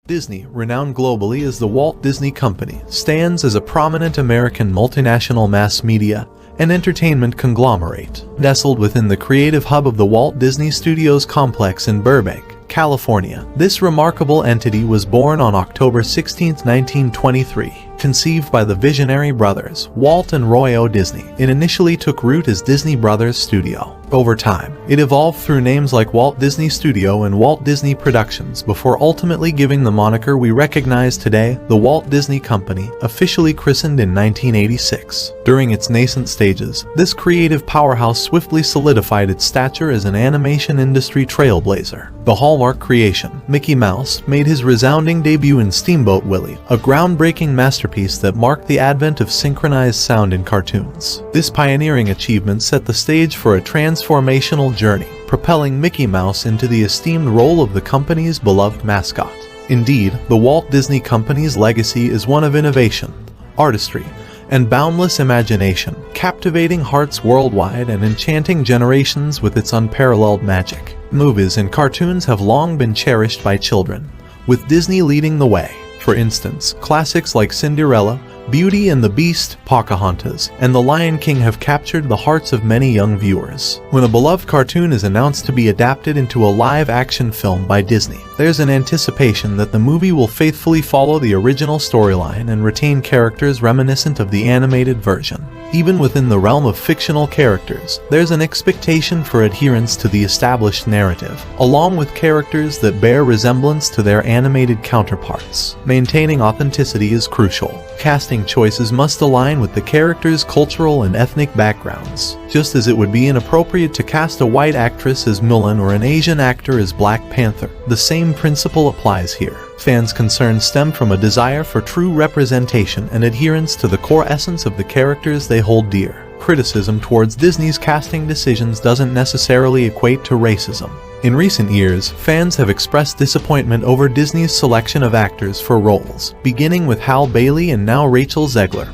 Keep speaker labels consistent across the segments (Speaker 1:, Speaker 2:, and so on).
Speaker 1: Disney, renowned globally as the Walt Disney Company, stands as a prominent American multinational mass media and entertainment conglomerate, nestled within the creative hub of the Walt Disney Studios complex in Burbank, California. This remarkable entity was born on October 16, 1923, conceived by the visionary brothers, Walt and Roy O. Disney. It initially took root as Disney Brothers Studio. Over time, it evolved through names like Walt Disney Studio and Walt Disney Productions before ultimately giving the moniker we recognize today, the Walt Disney Company, officially christened in 1986. During its nascent stages, this creative powerhouse swiftly solidified its stature as an animation industry trailblazer. The hallmark creation, Mickey Mouse, made his resounding debut in Steamboat Willie, a groundbreaking masterpiece that marked the advent of synchronized sound in cartoons. This pioneering achievement set the stage for a transformational journey, propelling Mickey Mouse into the esteemed role of the company's beloved mascot. Indeed, the Walt Disney Company's legacy is one of innovation, artistry, and boundless imagination, captivating hearts worldwide and enchanting generations with its unparalleled magic. Movies and cartoons have long been cherished by children, with Disney leading the way. For instance, classics like Cinderella, Beauty and the Beast, Pocahontas, and The Lion King have captured the hearts of many young viewers. When a beloved cartoon is announced to be adapted into a live-action film by Disney, there's an anticipation that the movie will faithfully follow the original storyline and retain characters reminiscent of the animated version. Even within the realm of fictional characters, there's an expectation for adherence to the established narrative, along with characters that bear resemblance to their animated counterparts. Maintaining authenticity is crucial. Casting choices must align with the characters' cultural and ethnic backgrounds. Just as it would be inappropriate to cast a white actress as Mulan or an Asian actor as Black Panther, the same principle applies here. Fans' concerns stem from a desire for true representation and adherence to the core essence of the characters they hold dear. Criticism towards Disney's casting decisions doesn't necessarily equate to racism. In recent years, fans have expressed disappointment over Disney's selection of actors for roles, beginning with Hal Bailey and now Rachel Zegler,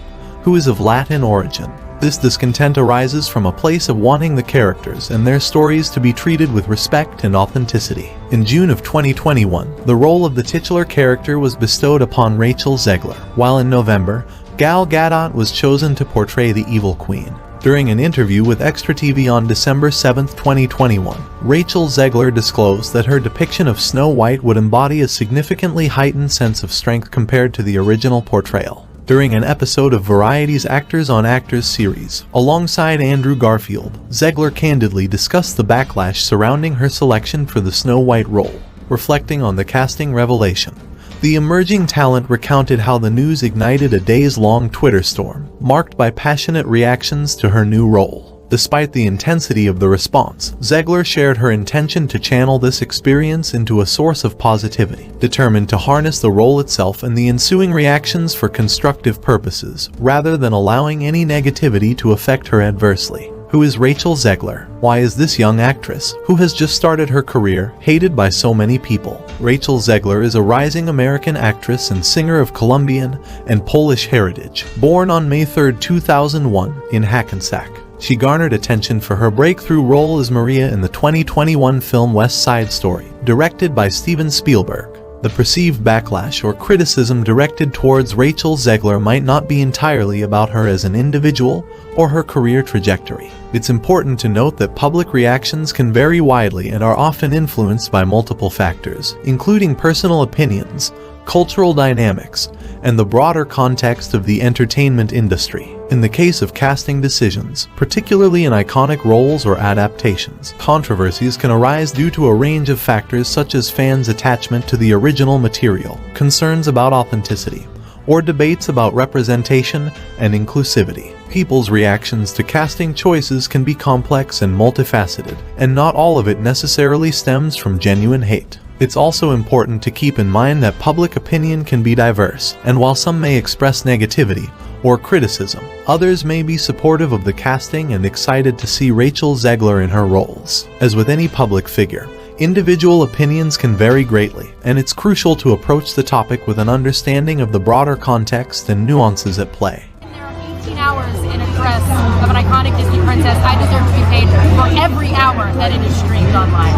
Speaker 1: who is of Latin origin. This discontent arises from a place of wanting the characters and their stories to be treated with respect and authenticity. In June of 2021, the role of the titular character was bestowed upon Rachel Zegler, while in November, Gal Gadot was chosen to portray the Evil Queen. During an interview with Extra TV on December 7, 2021, Rachel Zegler disclosed that her depiction of Snow White would embody a significantly heightened sense of strength compared to the original portrayal. During an episode of Variety's Actors on Actors series, alongside Andrew Garfield, Zegler candidly discussed the backlash surrounding her selection for the Snow White role. Reflecting on the casting revelation, the emerging talent recounted how the news ignited a days-long Twitter storm, marked by passionate reactions to her new role. Despite the intensity of the response, Zegler shared her intention to channel this experience into a source of positivity, determined to harness the role itself and the ensuing reactions for constructive purposes, rather than allowing any negativity to affect her adversely. Who is Rachel Zegler? Why is this young actress, who has just started her career, hated by so many people? Rachel Zegler is a rising American actress and singer of Colombian and Polish heritage, born on May 3, 2001, in Hackensack. She garnered attention for her breakthrough role as Maria in the 2021 film West Side Story, directed by Steven Spielberg. The perceived backlash or criticism directed towards Rachel Zegler might not be entirely about her as an individual or her career trajectory. It's important to note that public reactions can vary widely and are often influenced by multiple factors, including personal opinions, cultural dynamics, and the broader context of the entertainment industry. In the case of casting decisions, particularly in iconic roles or adaptations, controversies can arise due to a range of factors such as fans' attachment to the original material, concerns about authenticity, or debates about representation and inclusivity. People's reactions to casting choices can be complex and multifaceted, and not all of it necessarily stems from genuine hate. It's also important to keep in mind that public opinion can be diverse, and while some may express negativity or criticism, others may be supportive of the casting and excited to see Rachel Zegler in her roles. As with any public figure, individual opinions can vary greatly, and it's crucial to approach the topic with an understanding of the broader context and nuances at play.
Speaker 2: There are 18 hours in a dress of an iconic Disney princess. I deserve to be paid for every hour that it is streamed online.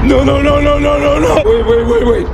Speaker 3: No. Wait.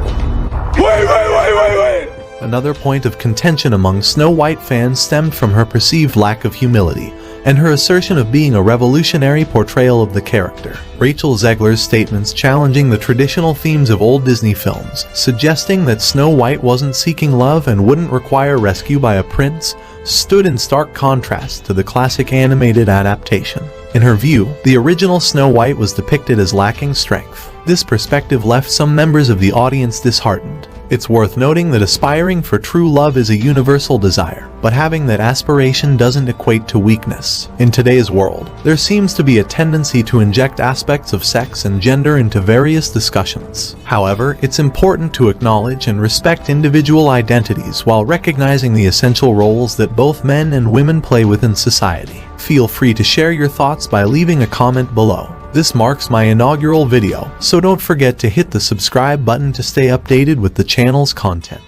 Speaker 3: Wait.
Speaker 1: Another point of contention among Snow White fans stemmed from her perceived lack of humility, and her assertion of being a revolutionary portrayal of the character. Rachel Zegler's statements challenging the traditional themes of old Disney films, suggesting that Snow White wasn't seeking love and wouldn't require rescue by a prince, stood in stark contrast to the classic animated adaptation. In her view, the original Snow White was depicted as lacking strength. This perspective left some members of the audience disheartened. It's worth noting that aspiring for true love is a universal desire, but having that aspiration doesn't equate to weakness. In today's world, there seems to be a tendency to inject aspects of sex and gender into various discussions. However, it's important to acknowledge and respect individual identities while recognizing the essential roles that both men and women play within society. Feel free to share your thoughts by leaving a comment below. This marks my inaugural video, so don't forget to hit the subscribe button to stay updated with the channel's content.